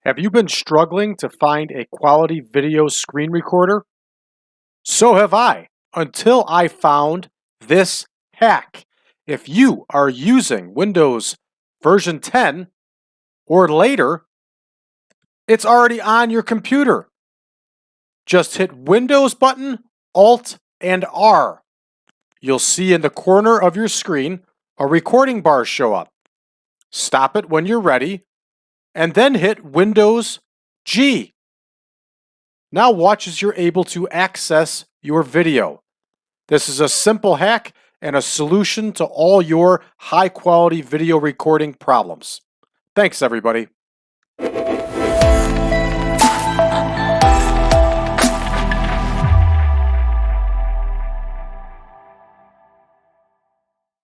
Have you been struggling to find a quality video screen recorder? So have I, until I found this hack. If you are using Windows version 10 or later, it's already on your computer. Just hit Windows button, Alt, and R. You'll see in the corner of your screen a recording bar show up. Stop it when you're ready, and then hit Windows G. Now watch as you're able to access your video. This is a simple hack and a solution to all your high quality video recording problems. Thanks, everybody.